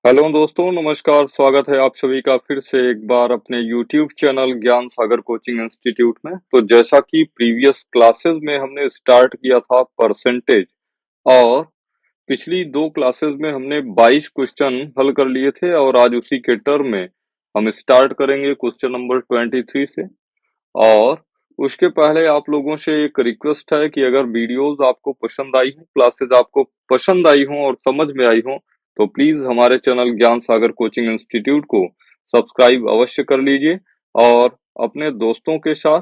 Hello दोस्तों, नमस्कार। स्वागत है आप सभी का फिर से एक बार अपने यूट्यूब चैनल ज्ञान सागर कोचिंग इंस्टीट्यूट में। तो जैसा कि प्रीवियस क्लासेस में हमने स्टार्ट किया था परसेंटेज, और पिछली दो क्लासेस में हमने 22 क्वेश्चन हल कर लिए थे, और आज उसी के टर्म में हम स्टार्ट करेंगे क्वेश्चन नंबर 23 से। और उसके पहले आप लोगों से एक रिक्वेस्ट है कि अगर वीडियोस आपको पसंद आई हो, क्लासेस आपको पसंद आई हो और समझ में आई हो, तो प्लीज हमारे चैनल ज्ञान सागर कोचिंग इंस्टीट्यूट को सब्सक्राइब अवश्य कर लीजिए, और अपने दोस्तों के साथ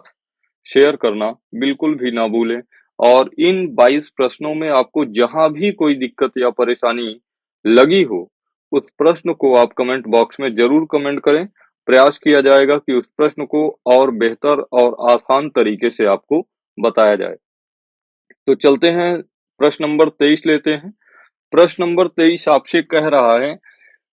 शेयर करना बिल्कुल भी ना भूलें। और इन 22 प्रश्नों में आपको जहां भी कोई दिक्कत या परेशानी लगी हो, उस प्रश्न को आप कमेंट बॉक्स में जरूर कमेंट करें। प्रयास किया जाएगा कि उस प्रश्न को और बेहतर और आसान तरीके से आपको बताया जाए। तो चलते हैं, प्रश्न नंबर 23 लेते हैं। प्रश्न नंबर 23 आपसे कह रहा है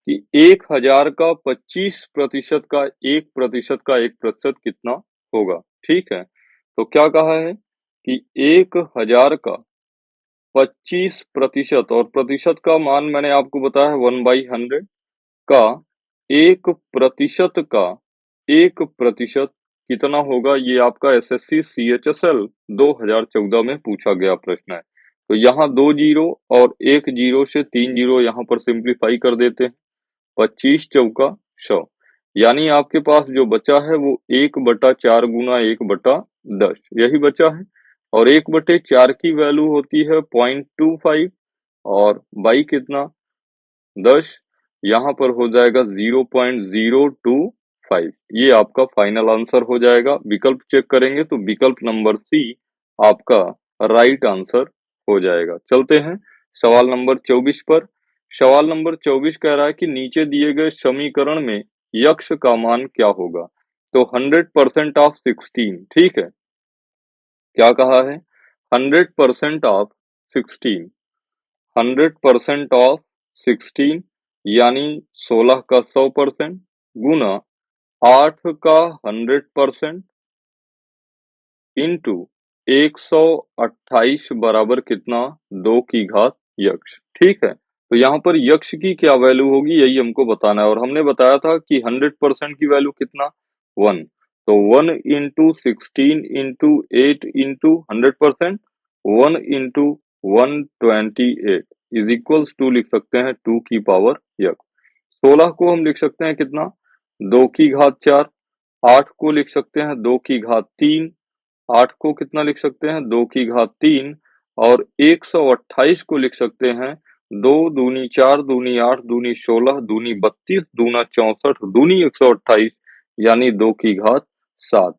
कि 1000 का 25% का 1% का 1% कितना होगा। ठीक है, तो क्या कहा है कि 1000 का 25%, और प्रतिशत का मान मैंने आपको बताया है 1/100 का 1% कितना होगा। ये आपका एसएससी सीएचएसएल 2014 में पूछा गया प्रश्न है। तो यहाँ 2 जीरो और 1 जीरो से 3 जीरो यहाँ पर सिंप्लीफाई कर देते हैं। 25 चौका 100, यानी आपके पास जो बचा है वो 1/4 गुना 1/10 यही बचा है। और 1/4 की वैल्यू होती है 0.25, और बाई कितना 10, यहाँ पर हो जाएगा 0.025। ये आपका फाइनल आंसर हो जाएगा। विकल्प चेक करेंगे तो विकल्प नंबर सी आपका राइट आंसर हो जाएगा। चलते हैं सवाल नंबर 24 पर। सवाल नंबर 24 कह रहा है कि नीचे दिए गए समीकरण में यक्ष का मान क्या होगा। तो 100% ऑफ 16, ठीक है, क्या कहा है, 100% ऑफ 16, 100% ऑफ 16 यानी 16 का 100% गुना 8 का 100% इंटू 128 बराबर कितना, 2 की घात यक्ष। ठीक है, तो यहाँ पर यक्ष की क्या वैल्यू होगी यही हमको बताना है, और हमने बताया था कि 100% की वैल्यू कितना 1। तो 1 into 16 into 8 into 100%, 1 into 128 is equals to लिख सकते हैं 2 की पावर यक्ष। 16 को हम लिख सकते हैं कितना, 2 की घात 4। 8 को लिख सकते हैं 2 की घात 3। 8 को कितना लिख सकते हैं, 2 की घात 3। और 128 को लिख सकते हैं 2 दूनी 4 दूनी 8 दूनी 16 दूनी 32 दूना 64 दूनी 128, यानी 2 की घात 7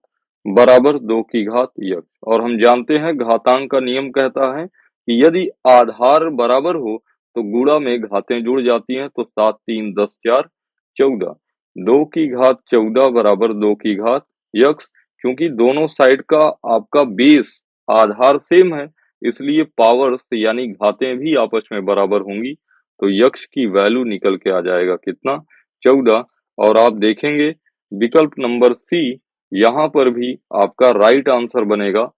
बराबर 2 की घात यक्ष। और हम जानते हैं घातांक का नियम कहता है कि यदि आधार बराबर हो तो गुणा में घातें जुड़ जाती हैं। तो 7 3 10 4 14, 2 की घात 14 बराबर 2 की घात यक्ष। क्योंकि दोनों साइड का आपका बेस आधार सेम है, इसलिए पावर्स यानी घातें भी आपस में बराबर होंगी। तो यक्ष की वैल्यू निकल के आ जाएगा कितना, 14। और आप देखेंगे विकल्प नंबर सी, यहाँ पर भी आपका राइट आंसर बनेगा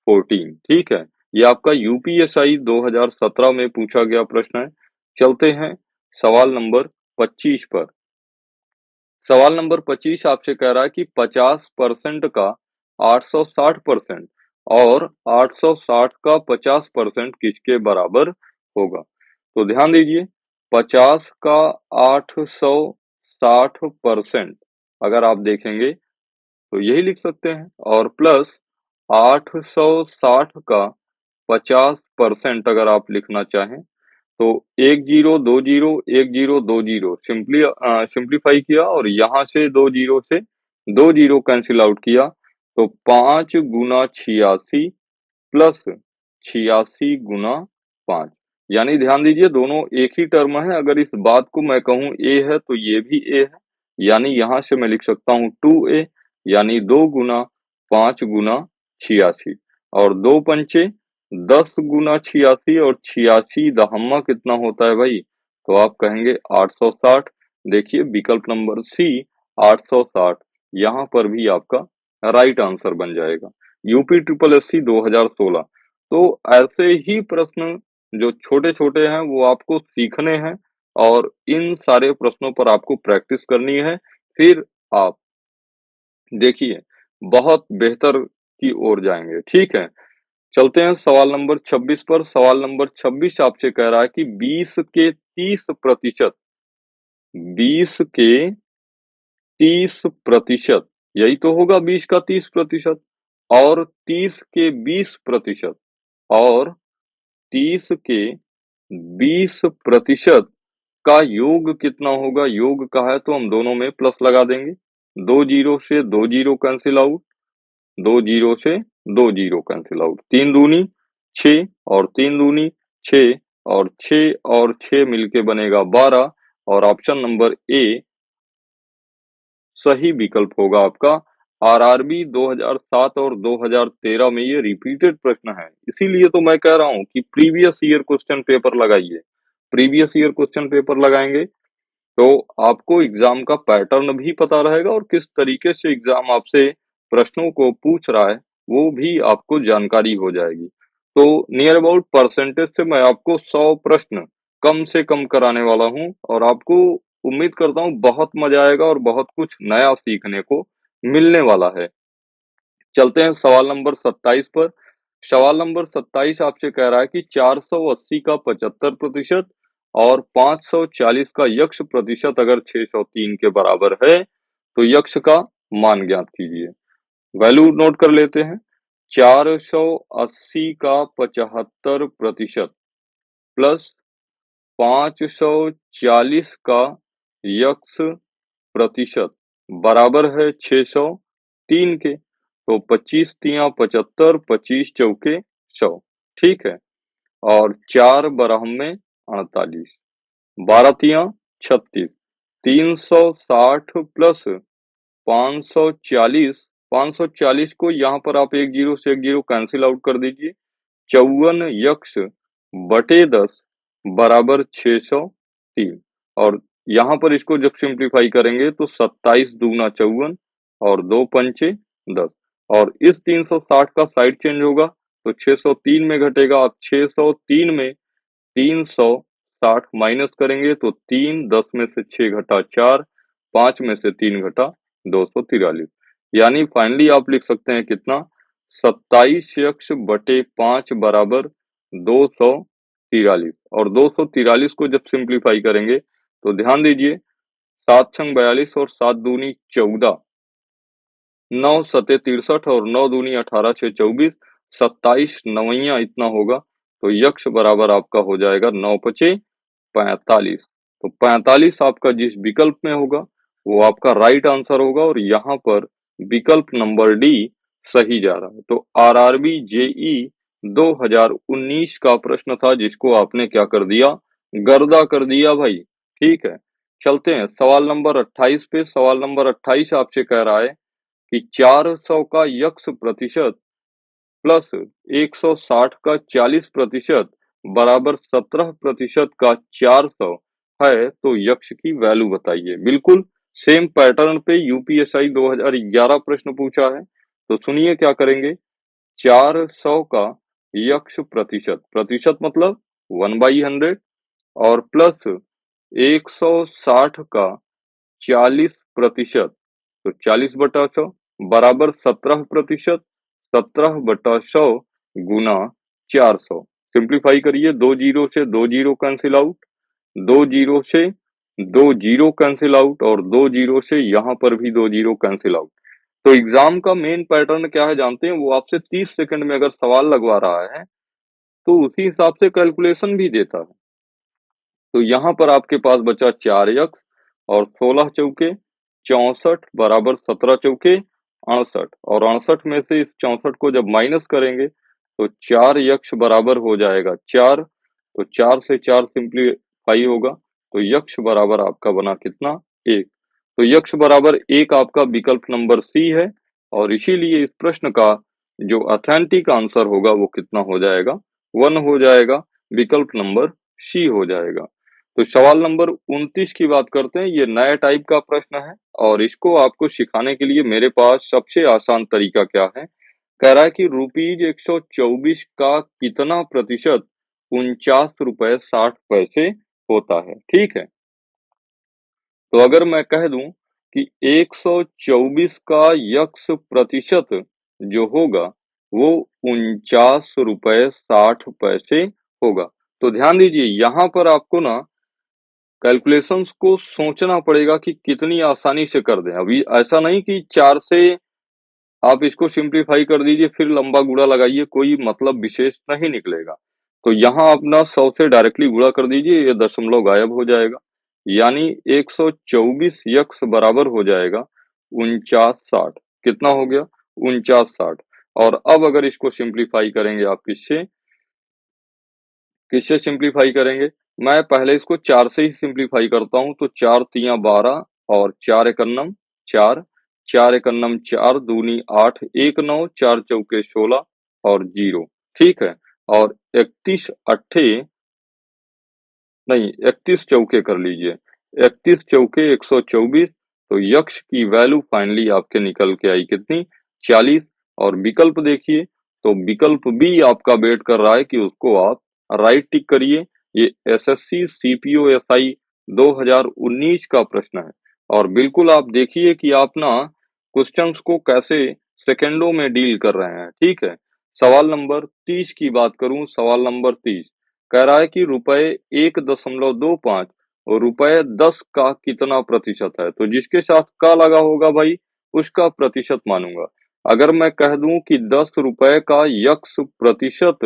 14। ठीक है, ये आपका यूपीएसआई 2017 में पूछा गया प्रश्न है। चलते हैं सवाल नंबर 25 पर। सवाल नंबर 25 आपसे कह रहा है कि 50% का 860% और 860 का 50% किसके बराबर होगा। तो ध्यान दीजिए, 50 का 860% अगर आप देखेंगे तो यही लिख सकते हैं, और प्लस 860 का 50% अगर आप लिखना चाहें तो 1 zero 2 zero 1 zero 2 zero simplify किया, और यहाँ से 2 जीरो से 2 जीरो कैंसिल आउट किया। तो 5 गुना 86 प्लस 86 गुना 5, यानी ध्यान दीजिए दोनों एक ही टर्म है। अगर इस बात को मैं कहूँ ए है तो ये भी ए है, यानी यहाँ से मैं लिख सकता हूँ 2a, यानी 2 गुना 5 गुना 86, और 2 पंचे 10 गुना 86, और 86 दहम्मा कितना होता है भाई, तो आप कहेंगे 860। देखिए विकल्प नंबर सी 860 यहाँ पर भी आपका राइट आंसर बन जाएगा। UP triple SC 2016। तो ऐसे ही प्रश्न जो छोटे छोटे हैं वो आपको सीखने हैं, और इन सारे प्रश्नों पर आपको प्रैक्टिस करनी है। फिर आप देखिए बहुत बेहतर की ओर जाएँगे, ठीक है? चलते हैं सवाल नंबर 26 पर। सवाल नंबर 26 आपसे कह रहा है कि 20 के 30% यही तो होगा 20 का 30% और 30 के 20% और 30 के 20% का योग कितना होगा? योग का है तो हम दोनों में प्लस लगा देंगे। 2 जीरो से 2 जीरो कैंसल आउट, 2 जीरो से 2 जीरो कैंसल आउट। 3 दूनी 6 और 3 दूनी 6 और 6 मिलके बनेगा 12 और ऑप्शन नंबर ए सही विकल्प होगा आपका। आरआरबी 2007 और 2013 में ये रिपीटेड प्रश्न है। इसीलिए तो मैं कह रहा हूँ कि प्रीवियस ईयर क्वेश्चन पेपर लगाइए। प्रीवियस ईयर क्वेश्चन पेपर लगाएंगे तो आपको एग्जाम का पैटर्न भी पता रहेगा और किस तरीके से एग्जाम आपसे प्रश्नों को पूछ रहा है वो भी आपको जानकारी हो जाएगी। तो नियर अबाउट परसेंटेज से मैं आपको 100 प्रश्न कम से कम कराने वाला हूँ और आपको उम्मीद करता हूँ बहुत मजा आएगा और बहुत कुछ नया सीखने को मिलने वाला है। चलते हैं सवाल नंबर 27 पर। सवाल नंबर 27 आपसे कह रहा है कि 480 का 75% और 540 का यक्ष प्रतिशत अगर 603 के बराबर है, तो यक्ष का मान ज्ञात कीजिए। वैल्यू नोट कर लेते हैं। 480 का 75% प्लस 540 का यक्ष प्रतिशत बराबर है 603 के। तो 25 तिया 75, 25 चौके 100, ठीक है। और 4 बरहम में 48, 12 तिया 36, 360 प्लस 540, 540 को यहाँ पर आप एक जीरो से एक जीरो कैंसिल आउट कर दीजिए। 54 यक्ष बटे 10 बराबर 603 और यहाँ पर इसको जब सिंप्लीफाई करेंगे तो 27 दूना 54 और 2 पंचे 10 और इस 360 का साइड चेंज होगा तो 603 में घटेगा। आप 603 में 360 माइनस करेंगे तो 3, 10 में से 6 घटा 4, 5 में से 3 घटा 243, यानी फाइनली आप लिख सकते हैं कितना? 27 यक्ष बटे 5 बराबर 243 और 243 को जब सिंप्लीफाई करेंगे तो ध्यान दीजिए 7 छंग 42 और 7 दूनी 14, 9 सते 63 और 9 दूनी 18 छः 24, 27 नवैया इतना होगा तो यक्ष बराबर आपका हो जाएगा 9 पचे 45। तो 45 आपका जिस विकल्प में होगा वो आपका राइट आंसर होगा और यहाँ पर विकल्प नंबर डी सही जा रहा है। तो आरआरबी जेई 2019 का प्रश्न था जिसको आपने क्या कर दिया? गर्दा कर दिया भाई, ठीक है। चलते हैं सवाल नंबर 28 पे। सवाल नंबर 28 आपसे कह रहा है कि 400 का यक्ष प्रतिशत प्लस 160 का 40% बराबर 17% का 400 है तो यक्ष की वैल्यू बताइए। बिल्कुल सेम पैटर्न पे यूपीएसआई 2011 प्रश्न पूछा है। तो सुनिए क्या करेंगे। 400 का यक्ष प्रतिशत, प्रतिशत मतलब 1/100 और प्लस 160 का 40% तो 40/100 बराबर 17%, 17/100 गुना 400। सिंप्लीफाई करिए, 2 जीरो से 2 जीरो कैंसिल आउट, 2 जीरो से 2 जीरो कैंसिल आउट और 2 जीरो से यहाँ पर भी 2 जीरो कैंसिल आउट। तो एग्जाम का मेन पैटर्न क्या है जानते हैं? वो आपसे 30 सेकंड में अगर सवाल लगवा रहा है तो उसी हिसाब से कैलकुलेशन भी देता है। तो यहाँ पर आपके पास बचा 4 यक्ष और 16 चौके 64 बराबर 17 चौके 68 और 68 में से इस 64 को जब माइनस करेंगे तो 4 यक्ष बराबर हो जाएगा 4। तो 4 से 4 सिंप्लीफाई होगा तो यक्ष बराबर आपका बना कितना? 1। तो यक्ष बराबर 1 आपका विकल्प नंबर सी है और इसीलिए इस प्रश्न का जो ऑथेंटिक आंसर होगा वो कितना हो जाएगा? 1 हो जाएगा। विकल्प नंबर सी हो जाएगा। तो सवाल नंबर 29 की बात करते हैं। ये नया टाइप का प्रश्न है और इसको आपको सिखाने के लिए मेरे पास सबसे आसान तरीका क्या है? कह रहा है कि रुपीज 124 का कितना प्रतिशत 49 रुपए 60 पैसे होता है, ठीक है। तो अगर मैं कह दूं कि 124 का यक्स प्रतिशत जो होगा वो 49 रुपए 60 पैसे होगा। तो ध्यान दीजिए यहाँ पर आपको ना कैलकुलेशंस को सोचना पड़ेगा कि कितनी आसानी से कर दें। अभी ऐसा नहीं कि 4 से आप इसको सिंप्लीफाई कर दीजिए फिर लंबा गुणा लगाइए, कोई मतलब विशेष नहीं निकलेगा। तो यहाँ अपना 100 से डायरेक्टली गुणा कर दीजिए, ये दशमलव गायब हो जाएगा। यानी 124 यक्स बराबर हो जाएगा 4960। कितना हो गया? 4960। और अब अगर इसको सिंप्लीफाई करेंगे आप किससे? किससे सिंप्लीफाई करेंगे? मैं पहले इसको 4 से ही सिंप्लीफाई करता हूँ, तो 4 तियां 12 और 4 एकन्नम 4, 4 एकन्नम 4 दूनी 8, 1 9, 4 चौके 16 और 0, ठीक है। और 31 अट्ठे नहीं 31 चौके कर लीजिए, 31 चौके 124। तो यक्ष की वैल्यू फाइनली आपके निकल के आई कितनी? 40। और विकल्प देखिए, तो विकल्प बी आपका वेट कर रहा है कि उसको आप राइट टिक करिए। ये एसएससी सीपीओ एसआई 2019 का प्रश्न है। और बिल्कुल आप देखिए कि आप ना क्वेश्चंस को कैसे सेकंडों में डील कर रहे हैं, ठीक है। सवाल नंबर 30 की बात करूं, सवाल नंबर 30 कह रहा है कि रुपए 1.25 और रुपए 10 का कितना प्रतिशत है? तो जिसके साथ का लगा होगा भाई उसका प्रतिशत मानूंगा। अगर मैं कह दूं कि 10 रुपए का यक्स प्रतिशत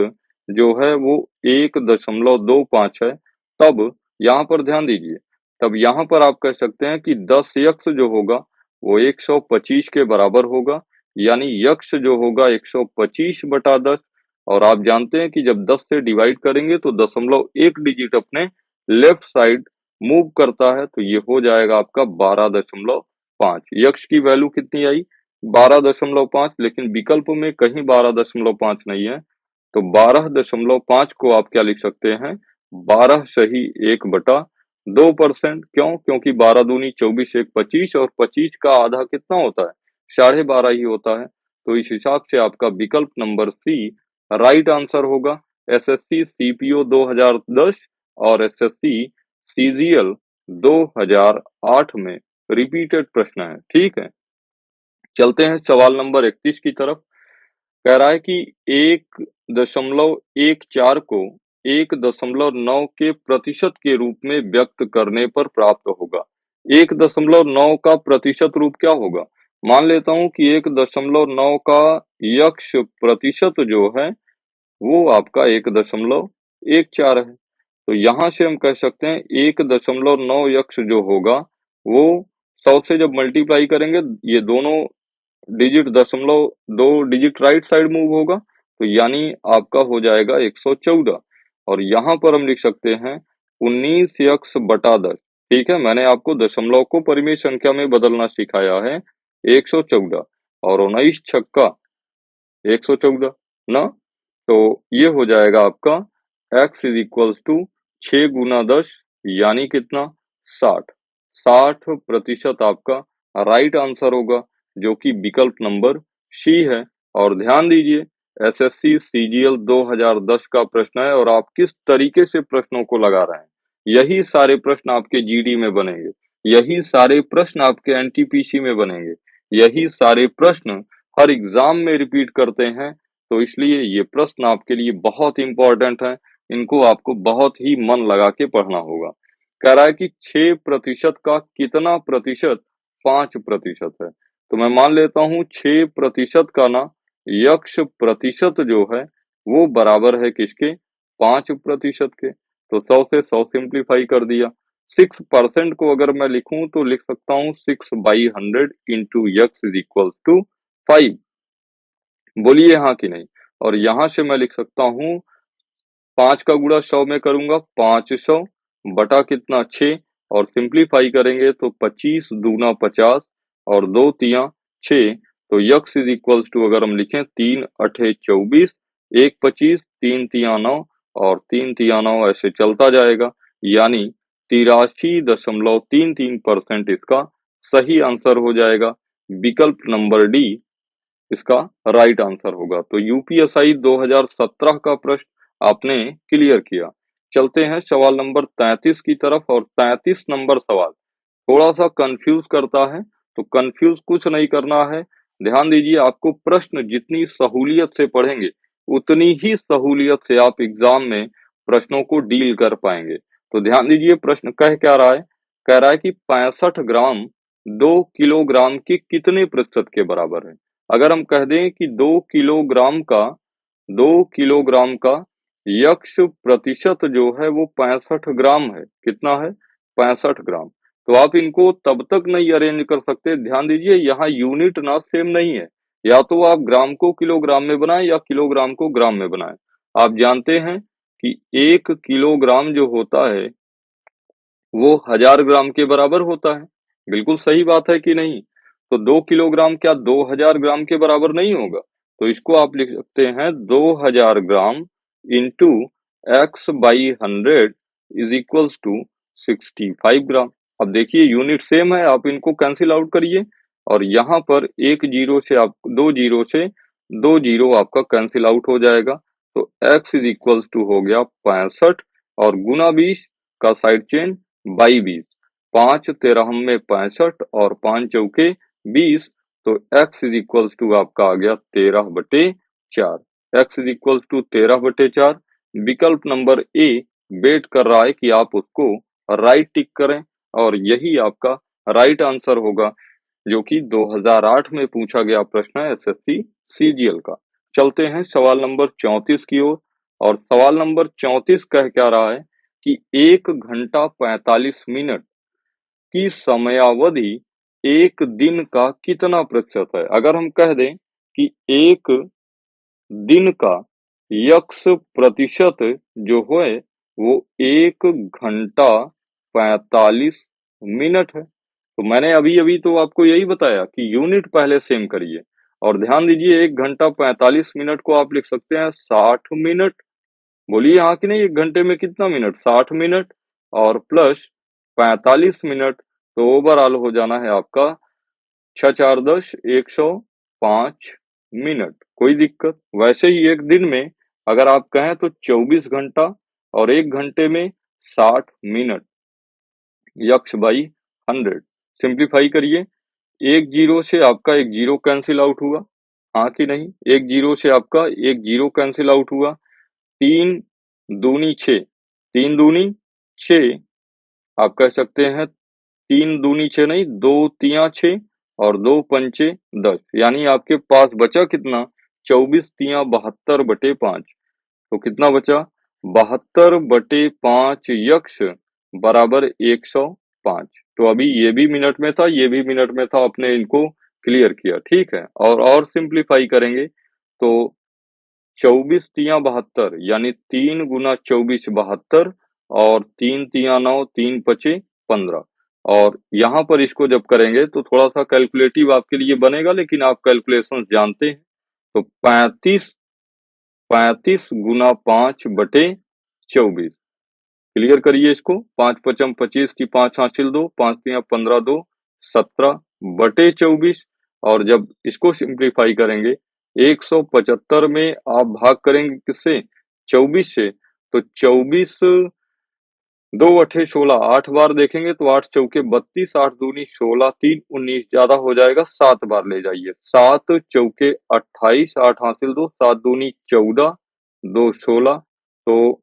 जो है वो 1.25 है, तब यहाँ पर ध्यान दीजिए, तब यहाँ पर आप कह सकते हैं कि 10 यक्स जो होगा वो 125 के बराबर होगा। यानी यक्स जो होगा 125 बटा 10। और आप जानते हैं कि जब 10 से डिवाइड करेंगे तो दशमलव एक डिजिट अपने लेफ्ट साइड मूव करता है, तो ये हो जाएगा आपका 12.5। यक्स की वैल्यू कितनी आई? 12.5। लेकिन विकल्प में कहीं 12.5 नहीं है, तो 12.5 को आप क्या लिख सकते हैं? 12 सही 1/2%। क्यों? क्योंकि 12 दूनी 24, 1 25 और 25 का आधा कितना होता है? 12.5 ही होता है। तो इस हिसाब से आपका विकल्प नंबर सी राइट आंसर होगा। एसएससी सीपीओ 2010 और एसएससी सीजीएल 2008 में रिपीटेड प्रश्न है, ठीक है। चलते हैं सवाल नंबर 31 की तरफ। कह रहा है कि 1.14 को 1.9 के प्रतिशत के रूप में व्यक्त करने पर प्राप्त होगा। 1.9 का प्रतिशत रूप क्या होगा? मान लेता हूं कि 1.9 का यक्ष प्रतिशत जो है वो आपका 1.14 है। तो यहाँ से हम कह सकते हैं 1.9 यक्ष जो होगा वो 100 से जब मल्टीप्लाई करेंगे, ये दोनों डिजिट दशमलव 2 डिजिट राइट साइड मूव होगा, तो यानी आपका हो जाएगा 114। और यहाँ पर हम लिख सकते हैं 19 यक्स बटा 10, ठीक है। मैंने आपको दशमलव को परिमेय संख्या में बदलना सिखाया है। 114 और 19 छक्का 114 ना, तो ये हो जाएगा आपका x इज इक्वल्स टू 6 गुना 10 यानी कितना? 60। 60% आपका राइट आंसर होगा, जो कि विकल्प नंबर सी है। और ध्यान दीजिए एसएससी सीजीएल 2010 का प्रश्न है और आप किस तरीके से प्रश्नों को लगा रहे हैं। यही सारे प्रश्न आपके जीडी में बनेंगे, यही सारे प्रश्न आपके एनटीपीसी में बनेंगे, यही सारे प्रश्न हर एग्जाम में रिपीट करते हैं। तो इसलिए ये प्रश्न आपके लिए बहुत इंपॉर्टेंट है, इनको आपको बहुत ही मन लगा के पढ़ना होगा। कह रहा है कि 6% का कितना प्रतिशत 5% है? तो मैं मान लेता हूँ 6% का ना यक्ष प्रतिशत जो है वो बराबर है किसके? 5% के। तो 100 से 100 सिंप्लीफाई कर दिया। 6% को अगर मैं लिखूं तो लिख सकता हूँ 6/100 into x is equal to 5। बोलिए हाँ कि नहीं? और यहाँ से मैं लिख सकता हूँ 5 का गुणा 100 में करूंगा 500 बटा कितना 6, और सिंप्लीफाई करेंगे तो 25 दूना 50 और 2 तियां 6। तो यक्स इज इक्वल्स टू अगर हम लिखें 3 अठे 24, 1 25, 3 तियां 9 और 3 तियां 9 ऐसे चलता जाएगा। यानी 83.33% इसका सही आंसर हो जाएगा। विकल्प नंबर डी इसका राइट आंसर होगा। तो यूपीएसआई 2017 का प्रश्न आपने क्लियर किया। चलते हैं सवाल नंबर 33 की तरफ। और 33 नंबर सवाल थोड़ा सा कंफ्यूज करता है, तो कंफ्यूज कुछ नहीं करना है। ध्यान दीजिए, आपको प्रश्न जितनी सहूलियत से पढ़ेंगे उतनी ही सहूलियत से आप एग्जाम में प्रश्नों को डील कर पाएंगे। तो ध्यान दीजिए, प्रश्न कह क्या रहा है? कह रहा है कि 65 ग्राम 2 किलोग्राम के कितने प्रतिशत के बराबर है? अगर हम कह दें कि 2 किलोग्राम का यक्ष प्रतिशत जो है वो 65 ग्राम है। कितना है? 65 ग्राम। तो आप इनको तब तक नहीं अरेंज कर सकते। ध्यान दीजिए, यहाँ यूनिट ना सेम नहीं है। या तो आप ग्राम को किलोग्राम में बनाएं या किलोग्राम को ग्राम में बनाएं। आप जानते हैं कि 1 किलोग्राम जो होता है वो 1000 ग्राम के बराबर होता है। बिल्कुल सही बात है कि नहीं? तो 2 किलोग्राम क्या 2000 ग्राम के बराबर नहीं होगा? तो इसको आप लिख सकते हैं 2000 gram into x by 100 is equals to 65 gram. अब देखिए, यूनिट सेम है, आप इनको कैंसिल आउट करिए और यहाँ पर एक जीरो से आप दो जीरो आपका कैंसिल आउट हो जाएगा। तो x इज इक्वल्स टू हो गया 65 और गुना 20 का साइड चेन बाई 20। 5 तेरहम में 65 और 5 चौके 20। तो x इज इक्वल्स टू आपका आ गया 13/4। x is equals to 13/4। विकल्प नंबर ए वेट कर रहा है कि आप उसको राइट टिक करें और यही आपका राइट आंसर होगा, जो कि 2008 में पूछा गया प्रश्न है एसएससी सीजीएल का। चलते हैं सवाल नंबर 34 की ओर। और सवाल नंबर 34 कह क्या रहा है कि 1 घंटा 45 मिनट की समयावधि एक दिन का कितना प्रतिशत है? अगर हम कह दें कि एक दिन का यक्स प्रतिशत जो है वो 1 घंटा 45 मिनट है। तो मैंने अभी अभी तो आपको यही बताया कि यूनिट पहले सेम करिए। और ध्यान दीजिए, 1 घंटा 45 मिनट को आप लिख सकते हैं 60 मिनट। बोलिए हाँ कि नहीं? 1 घंटे में कितना मिनट? 60 मिनट और प्लस 45 मिनट। तो ओवरऑल हो जाना है आपका 6×4 = 10 105 मिनट। कोई दिक्कत? वैसे ही एक दिन में अगर आप कहें तो 24 घंटा और 1 घंटे में 60 मिनट। यक्स बाई 100 सिंप्लीफाई करिए। एक जीरो से आपका एक जीरो कैंसिल आउट हुआ, हाँ कि नहीं? एक जीरो से आपका एक जीरो कैंसिल आउट हुआ। 3 दूनी 6, 3 दूनी 6। आप कह सकते हैं 3 दूनी 6 नहीं, 2 तियां 6 और 2 पंचे 10। यानी आपके पास बचा कितना? 24 तियां 72/5। तो कितना बचा? 72/5 यक्ष बराबर 105। तो अभी ये भी मिनट में था, ये भी मिनट में था, आपने इनको क्लियर किया, ठीक है। और सिंप्लीफाई करेंगे तो 24 तियां 72 यानी 3 × 24 72 और 3 तियां 9 3 × 5 = 15। और यहाँ पर इसको जब करेंगे तो थोड़ा सा कैलकुलेटिव आपके लिए बनेगा, लेकिन आप कैलकुलेशन जानते हैं। तो 35 × 5/24 क्लियर करिए इसको। 5×5 = 25 की 5 हासिल 2, 5 तियां 15 2 17/24। और जब इसको सिंप्लीफाई करेंगे 175 में आप भाग करेंगे किससे? 24 से। तो 24 2 अठे 16, 8 बार देखेंगे तो 8 चौके 32, 8 दूनी 16, 3 19 ज्यादा हो जाएगा, 7 बार ले जाइए। 7 चौके 28, 8 हासिल 2, 7 दूनी 14, 2 16। तो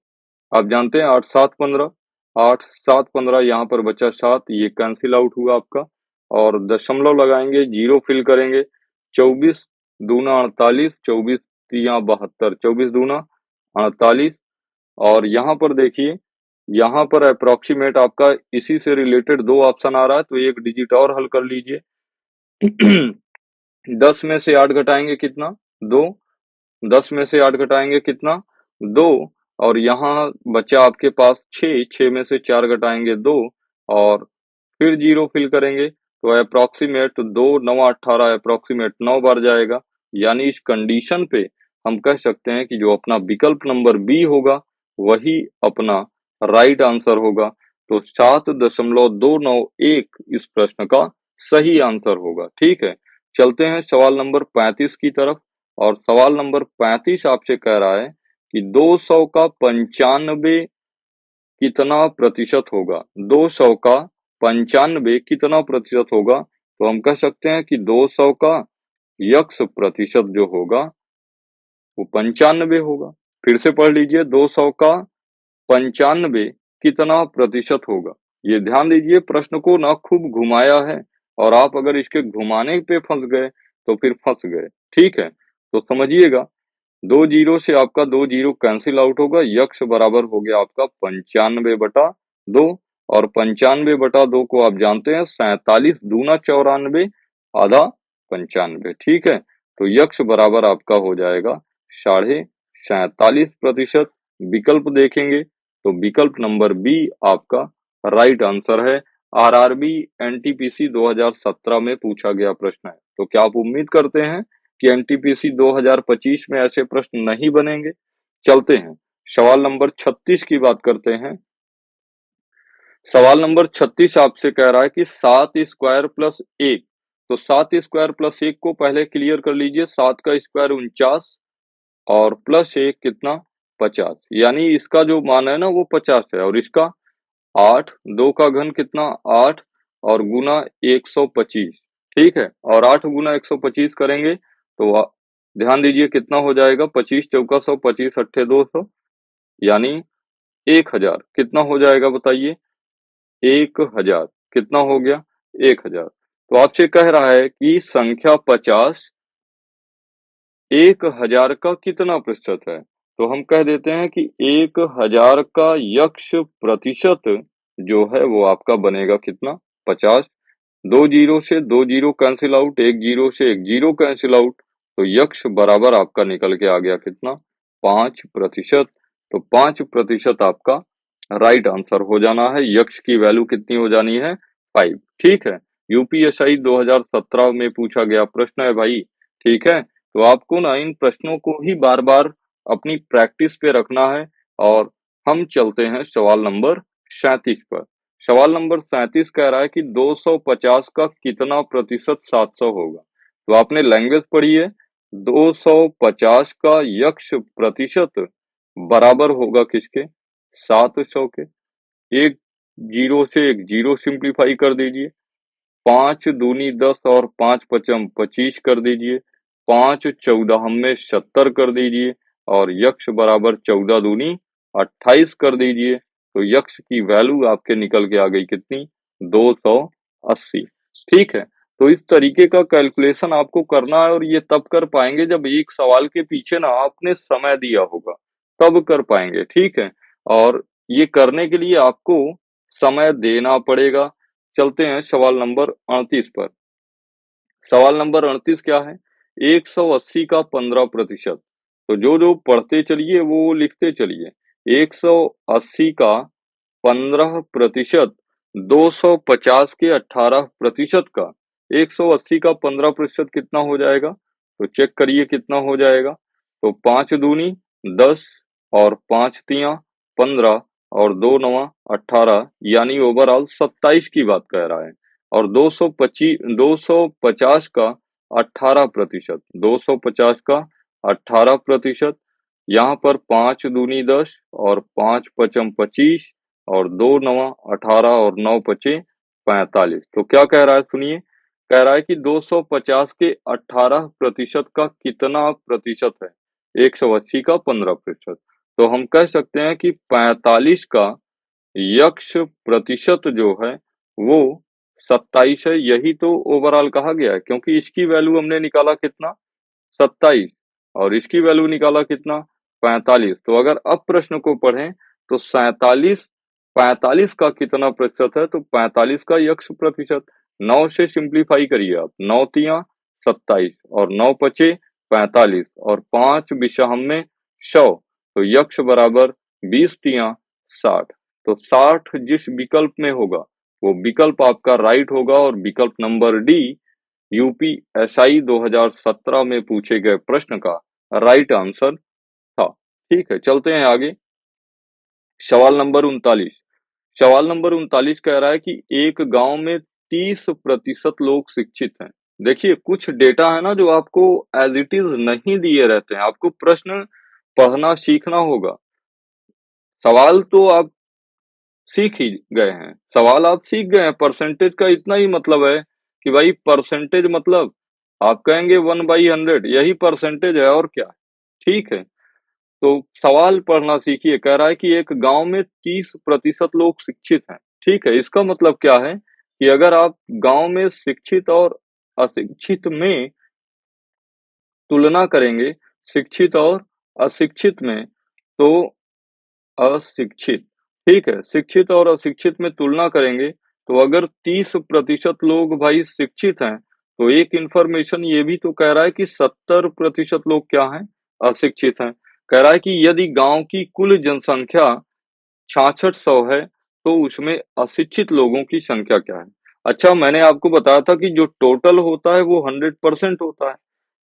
आप जानते हैं 8 7 15, 8 7 15, यहाँ पर बचा 7, ये कैंसिल आउट हुआ आपका। और दशमलव लगाएंगे, जीरो फिल करेंगे। 24 दूना 48, 24 तियां 72, 24 दूना 48। और यहाँ पर देखिए, यहाँ पर अप्रोक्सीमेट आपका इसी से रिलेटेड 2 ऑप्शन आ रहा है, तो एक डिजिट और हल कर लीजिए। 10 में से 8 घटाएंगे कितना? 2। 10 में से 8 घटाएंगे कितना? 2। और यहाँ बचा आपके पास 6, 6 में से 4 घटाएंगे 2 और फिर जीरो फिल करेंगे। तो अप्रोक्सीमेट 2 9 18 अप्रोक्सीमेट 9 बार जाएगा। यानी इस कंडीशन पे हम कह सकते हैं कि जो अपना विकल्प नंबर बी होगा वही अपना राइट आंसर होगा। तो 7.291 इस प्रश्न का सही आंसर होगा, ठीक है। चलते हैं सवाल नंबर 35 की तरफ। और सवाल नंबर 35 आपसे कह रहा है कि 200 का 95 कितना प्रतिशत होगा? 200 का 95 कितना प्रतिशत होगा? तो हम कह सकते हैं कि 200 का यक्स प्रतिशत जो होगा वो 95 होगा। फिर से पढ़ लीजिए, 200 का 95 कितना प्रतिशत होगा? ये ध्यान दीजिए, प्रश्न को ना खूब घुमाया है और आप अगर इसके घुमाने पे फंस गए तो फिर फंस गए। ठीक है, तो समझिएगा, 2 जीरो से आपका 2 जीरो कैंसिल आउट होगा, यक्स बराबर हो गया आपका 95/2 और 95/2 को आप जानते हैं 47 दूना 94 आधा 95। ठीक है, तो यक्स बराबर आपका हो जाएगा 47.5%। विकल्प देखेंगे तो विकल्प नंबर बी आपका राइट आंसर है। आरआरबी एनटीपीसी 2017 में पूछा गया प्रश्न है। तो क्या आप उम्मीद करते हैं कि एनटीपीसी 2025 में ऐसे प्रश्न नहीं बनेंगे? चलते हैं, सवाल नंबर 36 की बात करते हैं। सवाल नंबर 36 आपसे कह रहा है कि 7 स्क्वायर प्लस 1। तो 7 स्क्वायर प्लस 1 को पहले क्लियर कर लीजिए। 7 का स्क्वायर 49 और प्लस 1 कितना? 50। यानी इसका जो मान है ना वो 50 है और इसका 8, 2 का घन कितना? 8 और गुना 125। ठीक है, और 8 गुना 125 करेंगे तो ध्यान दीजिए कितना हो जाएगा? 25 चौका 100, 25 अट्ठे 200, यानी 1000। कितना हो जाएगा बताइए? 1000। कितना हो गया? 1000। तो आपसे कह रहा है कि संख्या 50 1000 का कितना प्रतिशत है? तो हम कह देते हैं कि 1000 का यक्ष प्रतिशत जो है वो आपका बनेगा कितना? 50। 2 जीरो से 2 जीरो कैंसिल आउट, 1 जीरो से 1 जीरो कैंसिल आउट, तो यक्ष बराबर आपका निकल के आ गया कितना? 5%। तो 5% आपका राइट आंसर हो जाना है। यक्ष की वैल्यू कितनी हो जानी है? 5। ठीक है, यूपीएसआई 2017 में पूछा गया प्रश्न है भाई। ठीक है, तो आपको ना इन प्रश्नों को ही बार बार अपनी प्रैक्टिस पे रखना है। और हम चलते हैं सवाल नंबर 37 पर। सवाल नंबर 37 कह रहा है कि 250 का कितना प्रतिशत 700 होगा? तो आपने लैंग्वेज पढ़ी है, 250 का यक्ष प्रतिशत बराबर होगा किसके? 700 के। एक जीरो से एक जीरो सिंप्लीफाई कर दीजिए, 5 दूनी 10 और 5 पचम 25 कर दीजिए, 5 14 में 70 कर दीजिए और यक्ष बराबर 14 दूनी 28 कर दीजिए। तो यक्ष की वैल्यू आपके निकल के आ गई कितनी? 280। ठीक है, तो इस तरीके का कैलकुलेशन आपको करना है और ये तब कर पाएंगे जब एक सवाल के पीछे ना आपने समय दिया होगा, तब कर पाएंगे। ठीक है, और ये करने के लिए आपको समय देना पड़ेगा। चलते हैं सवाल नंबर 38 पर। सवाल नंबर 38 क्या है? 180 का 15%। तो जो पढ़ते चलिए वो लिखते चलिए। 180 का 15%, 250 के 18% का 180 का 15% कितना हो जाएगा? तो चेक करिए कितना हो जाएगा। तो 5 दूनी 10 और 5 तिया 15 और 2 नवा 18, यानी ओवरऑल 27 की बात कह रहा है। और 250 का 18%, 250 का 18%, यहाँ पर 5 दूनी 10 और 5 पचम 25 और 2 नवा 18 और 9 पचे 45। तो क्या कह रहा है सुनिए, कह रहा है कि 250 के 18% का कितना प्रतिशत है? 180 का 15%। तो हम कह सकते हैं कि 45 का यक्ष प्रतिशत जो है वो 27 है। यही तो ओवरऑल कहा गया है, क्योंकि इसकी वैल्यू हमने निकाला कितना? 27 और इसकी वैल्यू निकाला कितना? 45। तो अगर अब प्रश्न को पढ़ें तो 45 का कितना प्रतिशत है? तो 45 का यक्ष प्रतिशत। 9 से सिंप्लीफाई करिए आप, 9 तिया 27 और 9 पचे 45 और 5 बिशहम में 100, तो यक्ष बराबर 20 तिया 60। तो 60 जिस विकल्प में होगा वो विकल्प आपका राइट होगा और विकल्प नंबर डी यूपीएसआई 2017 में पूछे गए प्रश्न का राइट आंसर था। ठीक है, चलते हैं आगे। सवाल नंबर 39। सवाल नंबर 39 कह रहा है कि एक गांव में 30% लोग शिक्षित हैं। देखिए, कुछ डेटा है ना जो आपको एज इट इज नहीं दिए रहते हैं, आपको प्रश्न पढ़ना सीखना होगा। सवाल तो आप सीख ही गए हैं, सवाल आप सीख गए हैं। परसेंटेज का इतना ही मतलब है कि भाई परसेंटेज मतलब आप कहेंगे 1/100 यही परसेंटेज है और क्या है, ठीक है। तो सवाल पढ़ना सीखिए, कह रहा है कि एक गांव में 30% लोग शिक्षित हैं, ठीक है। इसका मतलब क्या है कि अगर आप गांव में शिक्षित और अशिक्षित में तुलना करेंगे, शिक्षित और अशिक्षित में, तो अशिक्षित, ठीक है। शिक्षित और अशिक्षित में तुलना करेंगे, तो अगर 30% लोग भाई शिक्षित हैं, तो एक इंफॉर्मेशन ये भी तो कह रहा है कि 70% लोग क्या हैं? अशिक्षित हैं। कह रहा है कि यदि गांव की कुल जनसंख्या 6600 है, तो उसमें अशिक्षित लोगों की संख्या क्या है? अच्छा, मैंने आपको बताया था कि जो टोटल होता है वो 100% होता है।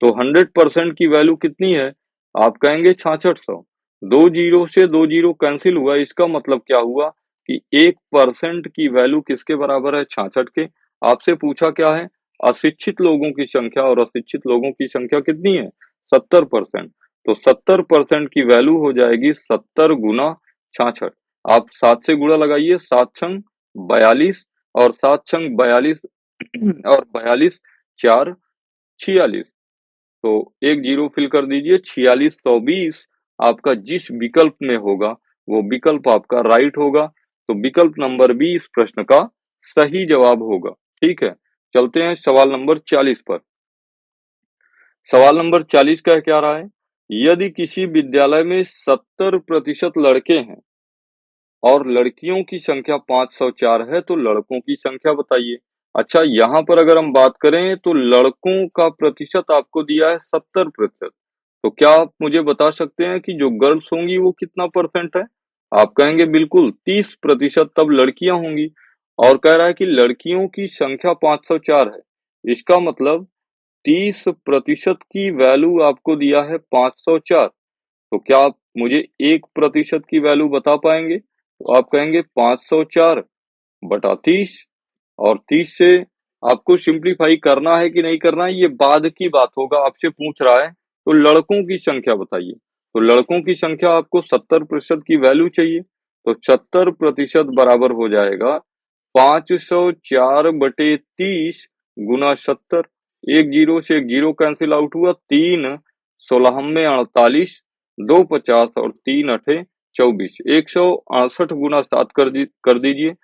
तो 100% की वैल्यू कितनी है? आप कहेंगे 6600। 2 जीरो से 2 जीरो कैंसिल हुआ, इसका मतलब क्या हुआ कि 1% की वैल्यू किसके बराबर है? 66 के। आपसे पूछा क्या है? अशिक्षित लोगों की संख्या, और अशिक्षित लोगों की संख्या कितनी है? 70%। तो 70% की वैल्यू हो जाएगी 70 गुना 66। आप 7 से गुणा लगाइए, 7 छंग 42, और 7 छंग 42 और 42 4 46। तो एक जीरो फिल कर दीजिए, 4620 आपका जिस विकल्प में होगा वो विकल्प आपका राइट होगा। तो विकल्प नंबर बी इस प्रश्न का सही जवाब होगा, ठीक है। चलते हैं सवाल नंबर 40 पर। सवाल नंबर 40 कह क्या रहा है? यदि किसी विद्यालय में 70% लड़के हैं और लड़कियों की संख्या 504 है, तो लड़कों की संख्या बताइए। अच्छा, यहाँ पर अगर हम बात करें तो लड़कों का प्रतिशत आपको दिया है 70%। तो क्या आप मुझे बता सकते हैं कि जो गर्ल्स होंगी वो कितना परसेंट है? आप कहेंगे बिल्कुल 30%, तब लड़कियां होंगी। और कह रहा है कि लड़कियों की संख्या 504 है। इसका मतलब 30% की वैल्यू आपको दिया है 504। तो क्या आप मुझे 1% की वैल्यू बता पाएंगे? तो आप कहेंगे 504 बटा 30, और 30 से आपको सिंप्लीफाई करना है कि नहीं करना है ये बाद की बात होगा। आपसे पूछ रहा है तो लड़कों की संख्या बताइए। तो लड़कों की संख्या आपको 70% की वैल्यू चाहिए, तो 70% बराबर हो जाएगा 504 बटे 30 गुना 70। एक जीरो से एक जीरो कैंसिल आउट हुआ, 3 16 में 48, 2 50 और 3 अठे 24। 168 गुना 7 कर दीजिए।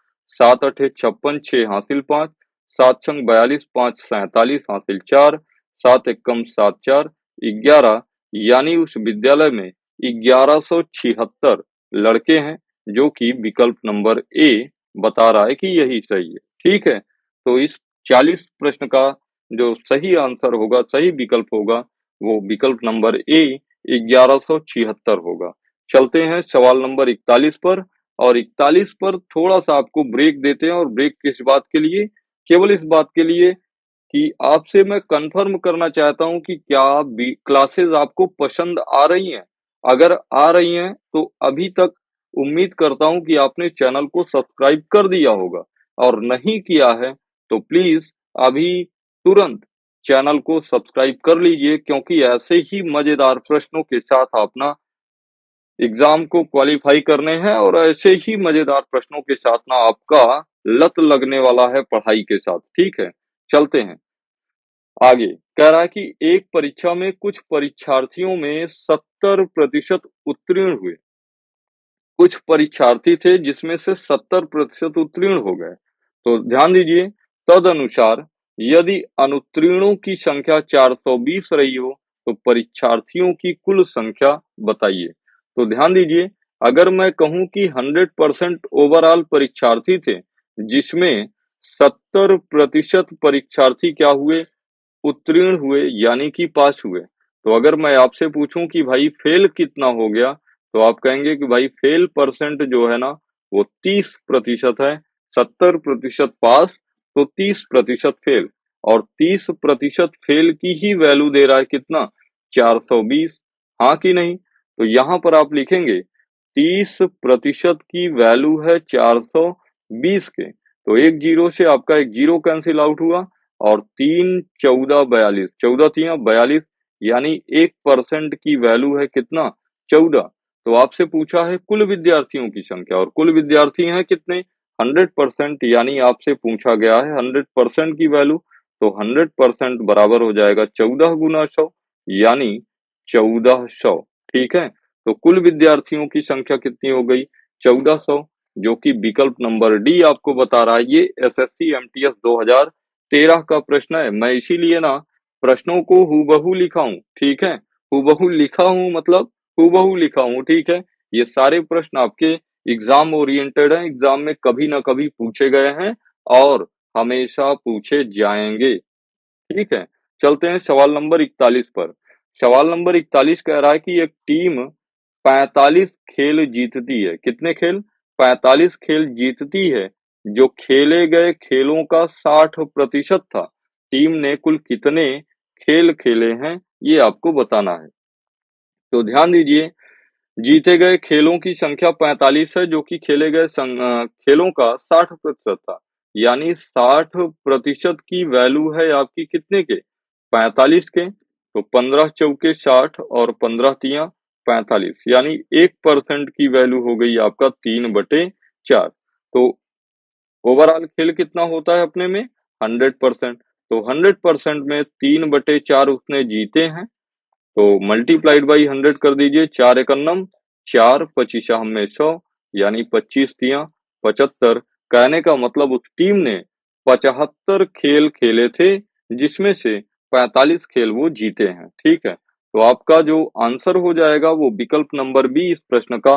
7 अठे 56, 6 हासिल 5, 7 छंग 42, 5 47 हासिल 4, 7 एकम 7 4 11। यानी उस विद्यालय में 1176 लड़के हैं, जो कि विकल्प नंबर ए बता रहा है कि यही सही है, ठीक है। तो इस 40 प्रश्न का जो सही आंसर होगा, सही विकल्प होगा, वो विकल्प नंबर ए 1176 होगा। चलते हैं सवाल नंबर 41 पर। और 41 पर थोड़ा-सा आपको ब्रेक देते हैं, और ब्रेक किस बात के लिए? केवल इस बात के लिए कि आपसे मैं कन्फर्म करना चाहता हूँ कि क्या बी क्लासेस आपको पसंद आ रही हैं? अगर आ रही हैं, तो अभी तक उम्मीद करता हूँ कि आपने चैनल को सब्सक्राइब कर दिया होगा, और नहीं किया है, तो प्लीज़ अभी तुरंत चैनल को सब्सक्राइब कर लीजिए, क्योंकि ऐसे ही मज़ेदार प्रश्नों के साथ अपना एग्ज़ाम को क्वालीफाई करने हैं, और ऐसे ही मज़ेदार प्रश्नों के साथ ना आपका लत लगने वाला है पढ़ाई के साथ, ठीक है? चलते हैं आगे। कह रहा है कि एक परीक्षा में कुछ परीक्षार्थियों में 70% उत्तीर्ण हुए। कुछ परीक्षार्थी थे जिसमें से 70% उत्तीर्ण हो गए। तो ध्यान दीजिए, तदनुसार यदि अनुत्तीर्णों की संख्या 420 रही हो, तो परीक्षार्थियों की कुल संख्या बताइए। तो ध्यान दीजिए, अगर मैं कहूं कि 100% ओवरऑल परीक्षार्थी थे, जिसमें 70% परीक्षार्थी क्या हुए? उत्तीर्ण हुए, यानी कि पास हुए। तो अगर मैं आपसे पूछूं कि भाई फेल कितना हो गया, तो आप कहेंगे कि भाई फेल परसेंट जो है ना, वो 30% है। 70% पास, तो 30% फेल। और 30% फेल की ही वैल्यू दे रहा है कितना? 420। हाँ कि नहीं? तो यहाँ पर आप लिखेंगे 30% की वैल्यू है 420 के। तो एक जीरो से आपका एक जीरो कैंसिल आउट हुआ, और 3 14 42, 14 तिया 42, यानी 1% की वैल्यू है कितना? 14। तो आपसे पूछा है कुल विद्यार्थियों की संख्या और कुल विद्यार्थी हैं कितने 100%, यानी आपसे पूछा गया है 100% की वैल्यू, तो 100% बराबर हो जाएगा 14 गुना 100 यानी 1400। ठीक है, तो कुल विद्यार्थियों की संख्या कितनी हो गई 1400, जो कि विकल्प नंबर डी आपको बता रहा है। ये एसएससी एमटीएस 2013 का प्रश्न है। मैं इसीलिए ना प्रश्नों को हूबहू लिखा हूं। ठीक है, हूबहू लिखा हूं मतलब हूबहू लिखा हूं। ठीक है, ये सारे प्रश्न आपके एग्जाम ओरिएंटेड हैं, एग्जाम में कभी ना कभी पूछे गए हैं और हमेशा पूछे जाएंगे। ठीक है, चलते हैं सवाल नंबर 41 पर। सवाल नंबर 41 कह रहा है कि एक टीम 45 खेल जीतती है। कितने खेल 45 खेल जीतती है, जो खेले गए खेलों का 60% था। टीम ने कुल कितने खेल खेले हैं, ये आपको बताना है। तो ध्यान दीजिए, जीते गए खेलों की संख्या 45 है, जो कि खेले गए खेलों का 60% था। यानी 60% की वैल्यू है आपकी कितने के 45 के, तो 15 चौके 60 और 15 तिया 45, यानी 1% की वैल्यू हो गई आपका 3/4। तो ओवरऑल खेल कितना होता है अपने में 100%, तो 100% में 3/4 उसने जीते हैं, तो मल्टीप्लाइड बाई 100 कर दीजिए। 4 एकन्नम 4, पचीसा हमें 100, यानी 25 तिया 75। कहने का मतलब उस टीम ने 75 खेल खेले थे, जिसमें से 45 खेल वो जीते हैं। ठीक है, तो आपका जो आंसर हो जाएगा वो विकल्प नंबर बी इस प्रश्न का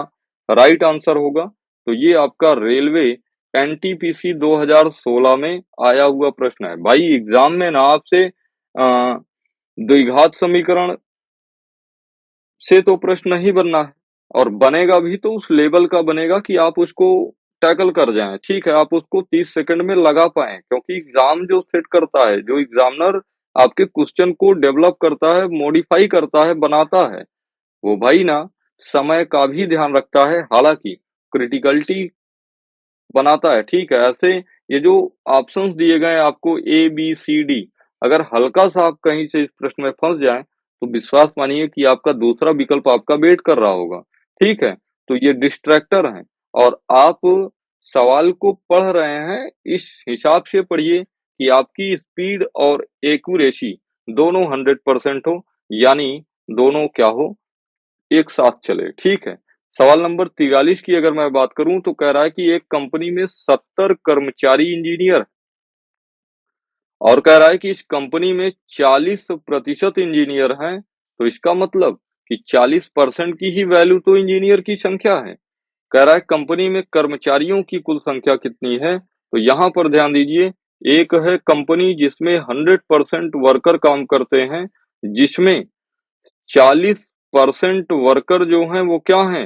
राइट आंसर होगा। तो ये आपका रेलवे एनटीपीसी 2016 में आया हुआ प्रश्न है। भाई एग्जाम में ना आपसे द्विघात समीकरण से तो प्रश्न नहीं बनना है, और बनेगा भी तो उस लेवल का बनेगा कि आप उसको टैकल कर जाएं। ठीक है, आप उसको 30 सेकंड में लगा पाएं, क्योंकि एग्जाम जो सेट करता है, जो एग्जामिनर आपके क्वेश्चन को डेवलप करता है, मॉडिफाई करता है, बनाता है, वो भाई ना समय का भी ध्यान रखता है। हालांकि क्रिटिकलिटी बनाता है। ठीक है, ऐसे ये जो ऑप्शंस दिए गए हैं आपको ए बी सी डी, अगर हल्का सा आप कहीं से इस प्रश्न में फंस जाएं, तो विश्वास मानिए कि आपका दूसरा विकल्प आपका वेट कर रहा होगा। ठीक है, तो ये डिस्ट्रैक्टर हैं, और आप सवाल को पढ़ रहे हैं इस हिसाब से पढ़िए कि आपकी स्पीड और एक्यूरेसी दोनों 100% हो, यानी दोनों क्या हो एक साथ चले। ठीक है, सवाल नंबर 43 की अगर मैं बात करूं तो कह रहा है कि एक कंपनी में 70 कर्मचारी इंजीनियर, और कह रहा है कि इस कंपनी में 40% इंजीनियर हैं, तो इसका मतलब कि 40% की ही वैल्यू तो इंजीनियर की संख्या है। कह रहा है कंपनी में कर्मचारियों की कुल संख्या कितनी है, तो यहाँ पर ध्यान दीजिए, एक है कंपनी जिसमें 100% वर्कर काम करते हैं, जिसमें 40% वर्कर जो हैं वो क्या हैं,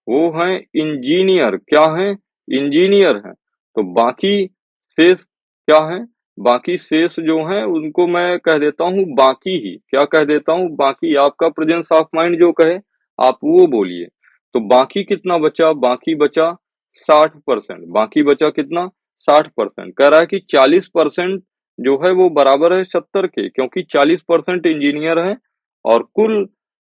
वो हैं इंजीनियर। क्या हैं, इंजीनियर हैं। तो बाकी शेष क्या है, बाकी शेष जो हैं उनको मैं कह देता हूँ बाकी ही। क्या कह देता हूँ, बाकी। आपका प्रेजेंस ऑफ माइंड जो कहे आप वो बोलिए। तो बाकी कितना बचा, बाकी बचा 60%। बाकी बचा कितना 60%। कह रहा है कि 40% जो है वो बराबर है 70 के, क्योंकि 40% इंजीनियर है और कुल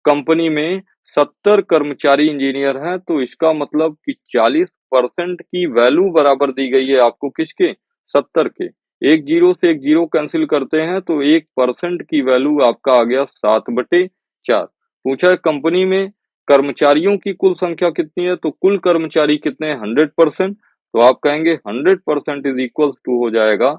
कंपनी में 70 कर्मचारी इंजीनियर हैं, तो इसका मतलब कि 40% की वैल्यू बराबर दी गई है आपको किसके 70 के। एक जीरो से एक जीरो कैंसिल करते हैं तो 1% की वैल्यू आपका आ गया 7/4। पूछा है कंपनी में कर्मचारियों की कुल संख्या कितनी है, तो कुल कर्मचारी कितने हैं 100%, तो आप कहेंगे 100% इज इक्वल टू हो जाएगा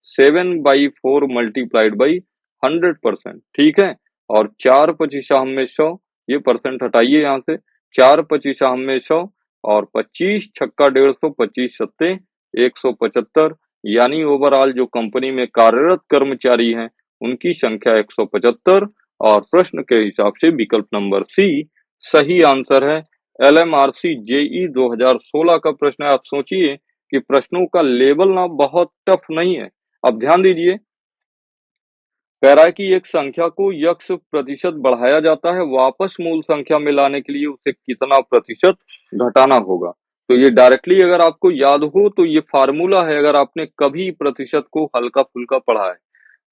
7/4 मल्टीप्लाइड बाई 100%। ठीक है, और 4 पचीसा हमें 100, ये परसेंट हटाइए यहाँ से, 4 पचीसा हमें 100 और 25 छक्का 150, 25 सत्ते 175, यानी ओवरऑल जो कंपनी में कार्यरत कर्मचारी हैं उनकी संख्या 175, और प्रश्न के हिसाब से विकल्प नंबर सी सही आंसर है। एलएमआरसी जेई 2016 का प्रश्न है। आप सोचिए कि प्रश्नों का लेवल ना बहुत टफ नहीं है। अब ध्यान दीजिए, कह रहा है कि एक संख्या को यक्स प्रतिशत बढ़ाया जाता है, वापस मूल संख्या में लाने के लिए उसे कितना प्रतिशत घटाना होगा। तो ये डायरेक्टली अगर आपको याद हो तो ये फार्मूला है, अगर आपने कभी प्रतिशत को हल्का फुल्का पढ़ा है।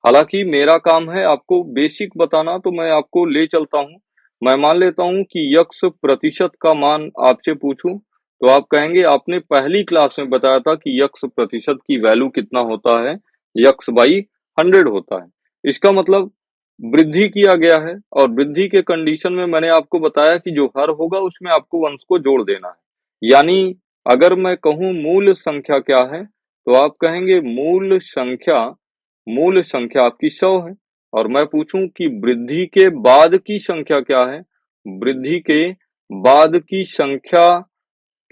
हालांकि मेरा काम है आपको बेसिक बताना, तो मैं आपको ले चलता हूँ मैं मान लेता हूँ कि यक्स प्रतिशत का मान आपसे पूछूं, तो आप कहेंगे आपने पहली क्लास में बताया था कि यक्स प्रतिशत की वैल्यू कितना होता है, यक्स बाई 100 होता है। इसका मतलब वृद्धि किया गया है, और वृद्धि के कंडीशन में मैंने आपको बताया कि जो हर होगा उसमें आपको वंश को जोड़ देना है। यानी अगर मैं कहूँ मूल संख्या क्या है, तो आप कहेंगे मूल संख्या आपकी 100 है। और मैं पूछूं कि वृद्धि के बाद की संख्या क्या है, वृद्धि के बाद की संख्या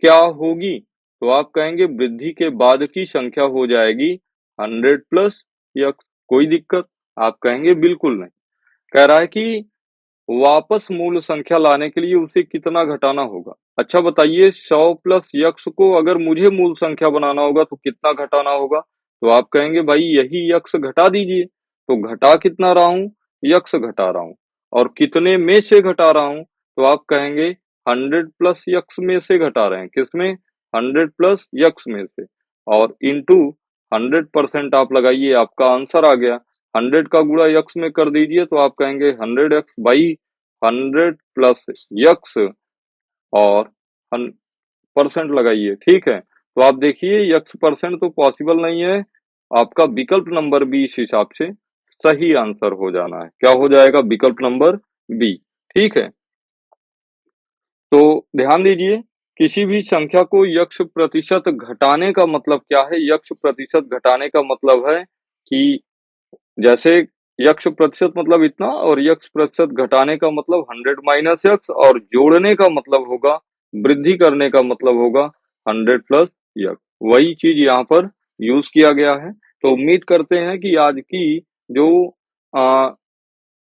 क्या होगी, तो आप कहेंगे वृद्धि के बाद की संख्या हो जाएगी 100 प्लस यक्स। कोई दिक्कत? आप कहेंगे बिल्कुल नहीं। कह रहा है कि वापस मूल संख्या लाने के लिए उसे कितना घटाना होगा। अच्छा बताइए, 100 प्लस यक्स को अगर मुझे मूल संख्या बनाना होगा तो कितना घटाना होगा? तो आप कहेंगे भाई यही यक्स घटा दीजिए। तो घटा कितना रहा हूं? यक्स घटा रहा हूं। और कितने में से घटा रहा हूं? तो आप कहेंगे 100 प्लस यक्स में से घटा रहे हैं। किसमें? 100 प्लस यक्स में से। और इंटू 100% आप लगाइए, आपका आंसर आ गया। 100 का गुणा यक्स में कर दीजिए, तो आप कहेंगे 100x बाई 100 प्लस यक्स, और परसेंट लगाइए। ठीक है, तो आप देखिए यक्स परसेंट तो पॉसिबल नहीं है, आपका विकल्प नंबर बी इस हिसाब से सही आंसर हो जाना है। क्या हो जाएगा? विकल्प नंबर बी। ठीक है, तो ध्यान दीजिए, किसी भी संख्या को यक्स प्रतिशत घटाने का मतलब क्या है? यक्स प्रतिशत घटाने का मतलब है कि जैसे यक्स प्रतिशत मतलब इतना, और यक्स प्रतिशत घटाने का मतलब 100 माइनस यक्स, और जोड़ने का मतलब होगा, वृद्धि करने का मतलब होगा 100 प्लस यक्स। वही चीज यहाँ पर यूज किया गया है। तो उम्मीद करते हैं कि आज की जो आ,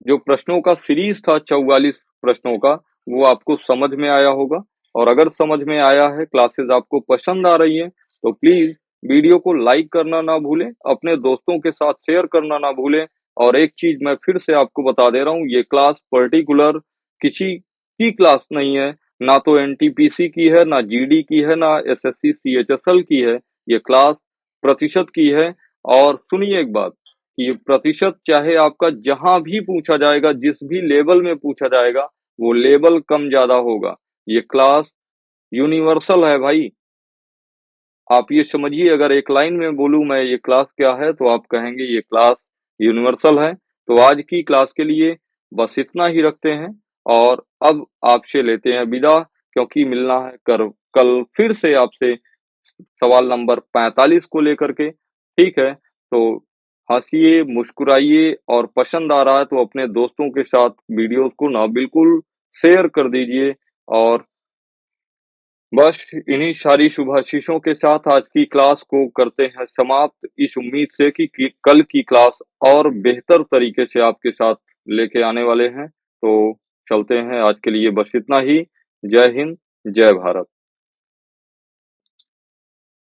जो प्रश्नों का सीरीज था 44 प्रश्नों का, वो आपको समझ में आया होगा। और अगर समझ में आया है, क्लासेस आपको पसंद आ रही है, तो प्लीज वीडियो को लाइक करना ना भूलें, अपने दोस्तों के साथ शेयर करना ना भूलें। और एक चीज मैं फिर से आपको बता दे रहा हूँ, ये क्लास पर्टिकुलर किसी की क्लास नहीं है, ना तो एनटीपीसी की है, ना जीडी की है, ना एसएससी सीएचएसएल की है। ये क्लास प्रतिशत की है। और सुनिए एक बात, कि ये प्रतिशत चाहे आपका जहां भी पूछा जाएगा, जिस भी लेवल में पूछा जाएगा, वो लेवल कम ज्यादा होगा। ये क्लास यूनिवर्सल है भाई। आप ये समझिए, अगर एक लाइन में बोलूं मैं ये क्लास क्या है, तो आप कहेंगे ये क्लास यूनिवर्सल है। तो आज की क्लास के लिए बस इतना ही रखते हैं, और अब आपसे लेते हैं विदा, क्योंकि मिलना है कल फिर से आपसे सवाल नंबर 45 को लेकर के। ठीक है, तो हंसिए, मुस्कुराइए, और पसंद आ रहा है तो अपने दोस्तों के साथ वीडियोस को ना बिल्कुल शेयर कर दीजिए। और बस इन्हीं सारी शुभाशीषों के साथ आज की क्लास को करते हैं समाप्त, इस उम्मीद से कि कल की क्लास और बेहतर तरीके से आपके साथ लेके आने वाले हैं। तो चलते हैं, आज के लिए बस इतना ही। जय हिंद, जय भारत।